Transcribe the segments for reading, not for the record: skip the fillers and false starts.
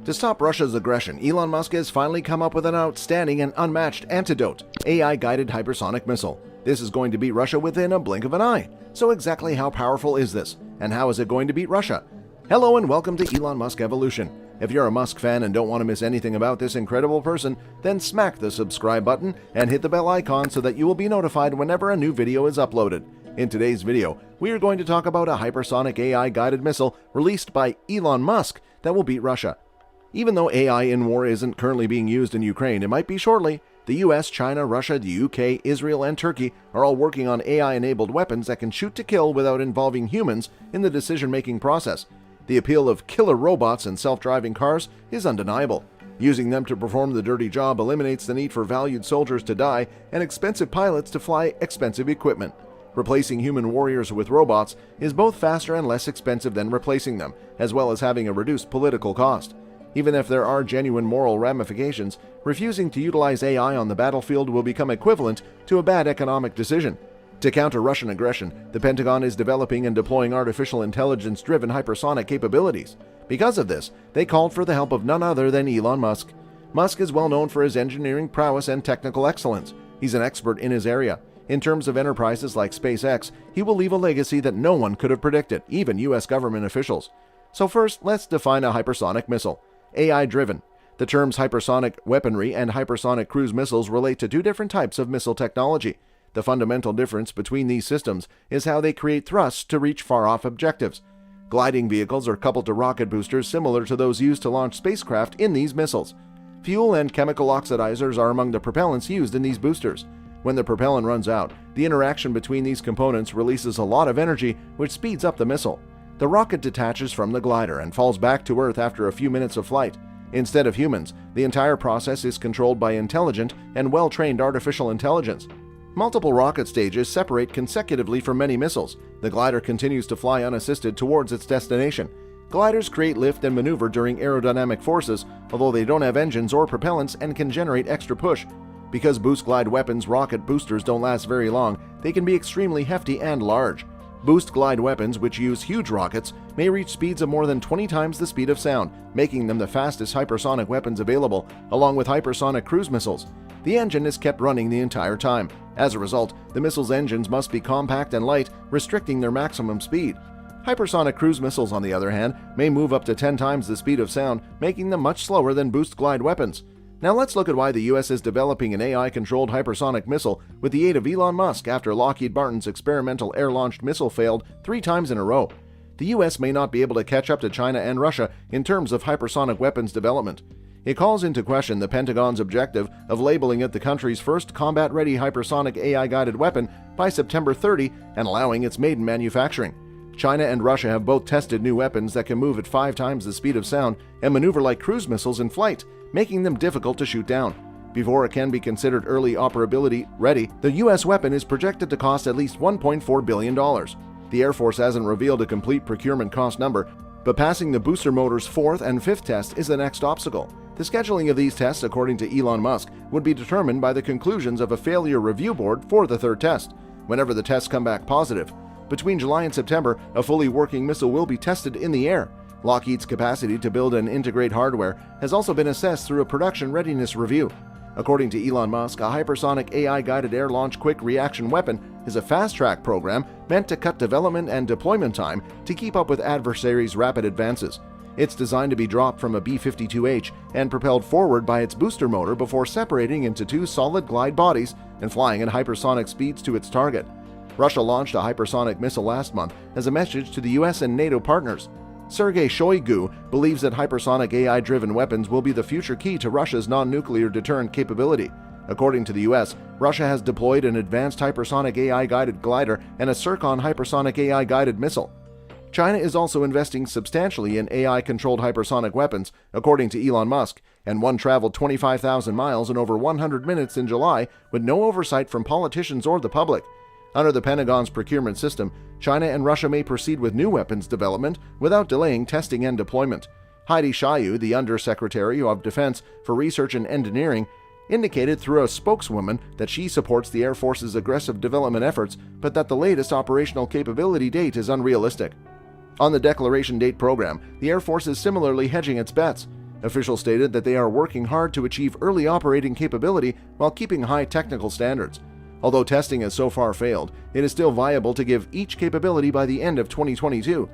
To stop Russia's aggression, Elon Musk has finally come up with an outstanding and unmatched antidote: AI-guided hypersonic missile. This is going to beat Russia within a blink of an eye. So exactly how powerful is this? And how is it going to beat Russia? Hello and welcome to Elon Musk Evolution. If you're a Musk fan and don't want to miss anything about this incredible person, then smack the subscribe button and hit the bell icon so that you will be notified whenever a new video is uploaded. In today's video, we are going to talk about a hypersonic AI-guided missile released by Elon Musk that will beat Russia. Even though AI in war isn't currently being used in Ukraine, it might be shortly. The US, China, Russia, the UK, Israel, and Turkey are all working on AI-enabled weapons that can shoot to kill without involving humans in the decision-making process. The appeal of killer robots and self-driving cars is undeniable. Using them to perform the dirty job eliminates the need for valued soldiers to die and expensive pilots to fly expensive equipment. Replacing human warriors with robots is both faster and less expensive than replacing them, as well as having a reduced political cost. Even if there are genuine moral ramifications, refusing to utilize AI on the battlefield will become equivalent to a bad economic decision. To counter Russian aggression, the Pentagon is developing and deploying artificial intelligence-driven hypersonic capabilities. Because of this, they called for the help of none other than Elon Musk. Musk is well known for his engineering prowess and technical excellence. He's an expert in his area. In terms of enterprises like Spacex, he will leave a legacy that no one could have predicted, even US government officials. So first, let's define a hypersonic missile. AI-driven. The terms hypersonic weaponry and hypersonic cruise missiles relate to two different types of missile technology. The fundamental difference between these systems is how they create thrusts to reach far-off objectives. Gliding vehicles are coupled to rocket boosters similar to those used to launch spacecraft in these missiles. Fuel and chemical oxidizers are among the propellants used in these boosters. When the propellant runs out, the interaction between these components releases a lot of energy, which speeds up the missile. The rocket detaches from the glider and falls back to Earth after a few minutes of flight. Instead of humans, the entire process is controlled by intelligent and well-trained artificial intelligence. Multiple rocket stages separate consecutively from many missiles. The glider continues to fly unassisted towards its destination. Gliders create lift and maneuver during aerodynamic forces, although they don't have engines or propellants and can generate extra push. Because boost glide weapons' rocket boosters don't last very long, they can be extremely hefty and large. Boost glide weapons, which use huge rockets, may reach speeds of more than 20 times the speed of sound, making them the fastest hypersonic weapons available, along with hypersonic cruise missiles. The engine is kept running the entire time. As a result, the missile's engines must be compact and light, restricting their maximum speed. Hypersonic cruise missiles, on the other hand, may move up to 10 times the speed of sound, making them much slower than boost glide weapons. Now let's look at why the US is developing an AI-controlled hypersonic missile with the aid of Elon Musk after Lockheed Martin's experimental air-launched missile failed 3 times in a row. The US may not be able to catch up to China and Russia in terms of hypersonic weapons development. It calls into question the Pentagon's objective of labeling it the country's first combat-ready hypersonic AI-guided weapon by September 30 and allowing its maiden manufacturing. China and Russia have both tested new weapons that can move at 5 times the speed of sound and maneuver like cruise missiles in flight, making them difficult to shoot down. Before it can be considered early operability ready, the US weapon is projected to cost at least $1.4 billion. The Air Force hasn't revealed a complete procurement cost number, but passing the booster motor's 4th and 5th test is the next obstacle. The scheduling of these tests, according to Elon Musk, would be determined by the conclusions of a failure review board for the 3rd test, whenever the tests come back positive. Between July and September, a fully working missile will be tested in the air. Lockheed's capacity to build and integrate hardware has also been assessed through a production readiness review. According to Elon Musk, a hypersonic AI-guided air-launch quick reaction weapon is a fast-track program meant to cut development and deployment time to keep up with adversaries' rapid advances. It's designed to be dropped from a B-52H and propelled forward by its booster motor before separating into 2 solid glide bodies and flying at hypersonic speeds to its target. Russia launched a hypersonic missile last month as a message to the US and NATO partners. Sergei Shoigu believes that hypersonic AI-driven weapons will be the future key to Russia's non-nuclear deterrent capability. According to the US, Russia has deployed an advanced hypersonic AI-guided glider and a Zircon hypersonic AI-guided missile. China is also investing substantially in AI-controlled hypersonic weapons, according to Elon Musk, and one traveled 25,000 miles in over 100 minutes in July with no oversight from politicians or the public. Under the Pentagon's procurement system, China and Russia may proceed with new weapons development without delaying testing and deployment. Heidi Shayu, the Undersecretary of Defense for Research and Engineering, indicated through a spokeswoman that she supports the Air Force's aggressive development efforts, but that the latest operational capability date is unrealistic. On the Declaration Date program, the Air Force is similarly hedging its bets. Officials stated that they are working hard to achieve early operating capability while keeping high technical standards. Although testing has so far failed, it is still viable to give each capability by the end of 2022.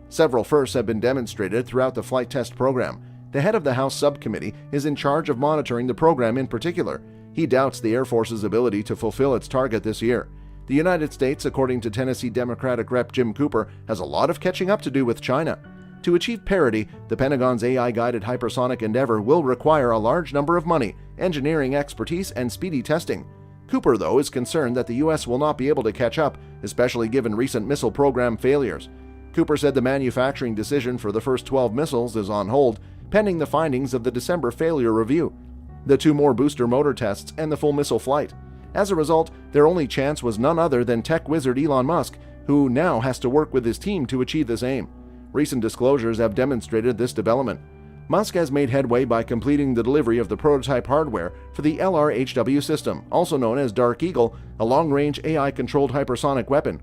Several firsts have been demonstrated throughout the flight test program. The head of the House subcommittee is in charge of monitoring the program in particular. He doubts the Air Force's ability to fulfill its target this year. The United States, according to Tennessee Democratic Rep. Jim Cooper, has a lot of catching up to do with China. To achieve parity, the Pentagon's AI-guided hypersonic endeavor will require a large number of money, engineering expertise, and speedy testing. Cooper, though, is concerned that the U.S. will not be able to catch up, especially given recent missile program failures. Cooper said the manufacturing decision for the first 12 missiles is on hold, pending the findings of the December failure review, the 2 more booster motor tests, and the full missile flight. As a result, their only chance was none other than tech wizard Elon Musk, who now has to work with his team to achieve this aim. Recent disclosures have demonstrated this development. Musk has made headway by completing the delivery of the prototype hardware for the LRHW system, also known as Dark Eagle, a long-range AI-controlled hypersonic weapon.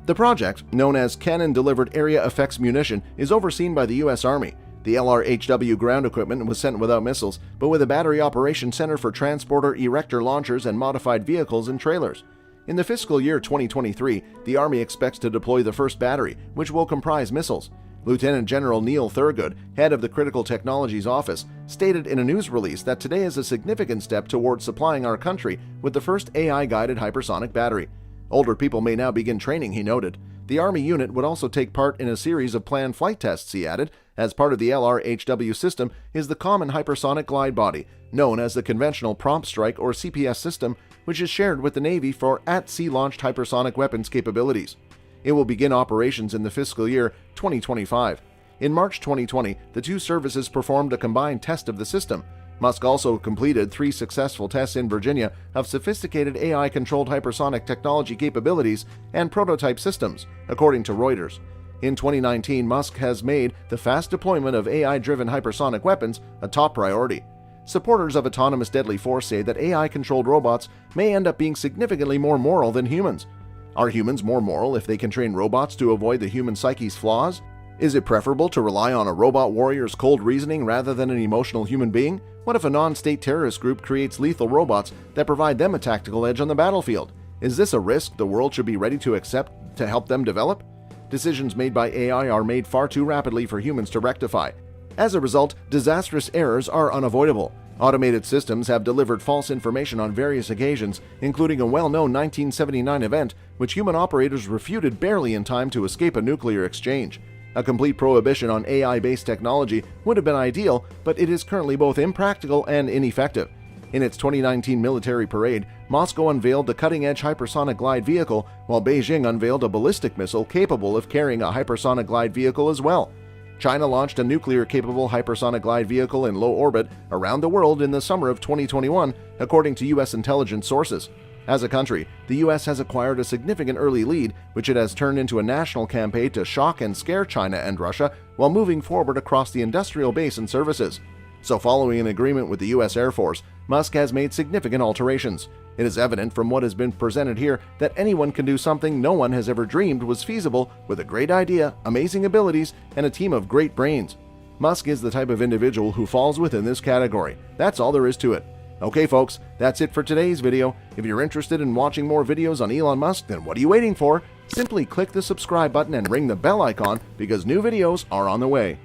The project, known as Cannon Delivered Area Effects Munition, is overseen by the U.S. Army. The LRHW ground equipment was sent without missiles, but with a battery operation center for transporter erector launchers and modified vehicles and trailers. In the fiscal year 2023, the Army expects to deploy the first battery, which will comprise missiles. Lieutenant General Neil Thurgood, head of the Critical Technologies Office, stated in a news release that today is a significant step towards supplying our country with the first AI-guided hypersonic battery. Older people may now begin training, he noted. The Army unit would also take part in a series of planned flight tests, he added. As part of the LRHW system is the Common Hypersonic Glide Body, known as the Conventional Prompt Strike or CPS system, which is shared with the Navy for at-sea launched hypersonic weapons capabilities. It will begin operations in the fiscal year 2025. In March 2020, the 2 services performed a combined test of the system. Musk also completed 3 successful tests in Virginia of sophisticated AI-controlled hypersonic technology capabilities and prototype systems, according to Reuters. In 2019, Musk has made the fast deployment of AI-driven hypersonic weapons a top priority. Supporters of autonomous deadly force say that AI-controlled robots may end up being significantly more moral than humans. Are humans more moral if they can train robots to avoid the human psyche's flaws? Is it preferable to rely on a robot warrior's cold reasoning rather than an emotional human being? What if a non-state terrorist group creates lethal robots that provide them a tactical edge on the battlefield? Is this a risk the world should be ready to accept to help them develop? Decisions made by AI are made far too rapidly for humans to rectify. As a result, disastrous errors are unavoidable. Automated systems have delivered false information on various occasions, including a well-known 1979 event which human operators refuted barely in time to escape a nuclear exchange. A complete prohibition on AI-based technology would have been ideal, but it is currently both impractical and ineffective. In its 2019 military parade, Moscow unveiled the cutting-edge hypersonic glide vehicle, while Beijing unveiled a ballistic missile capable of carrying a hypersonic glide vehicle as well. China launched a nuclear-capable hypersonic glide vehicle in low orbit around the world in the summer of 2021, according to U.S. intelligence sources. As a country, the U.S. has acquired a significant early lead, which it has turned into a national campaign to shock and scare China and Russia while moving forward across the industrial base and services. So following an agreement with the U.S. Air Force, Musk has made significant alterations. It is evident from what has been presented here that anyone can do something no one has ever dreamed was feasible with a great idea, amazing abilities, and a team of great brains. Musk is the type of individual who falls within this category. That's all there is to it. Okay folks, that's it for today's video. If you're interested in watching more videos on Elon Musk, then what are you waiting for? Simply click the subscribe button and ring the bell icon because new videos are on the way.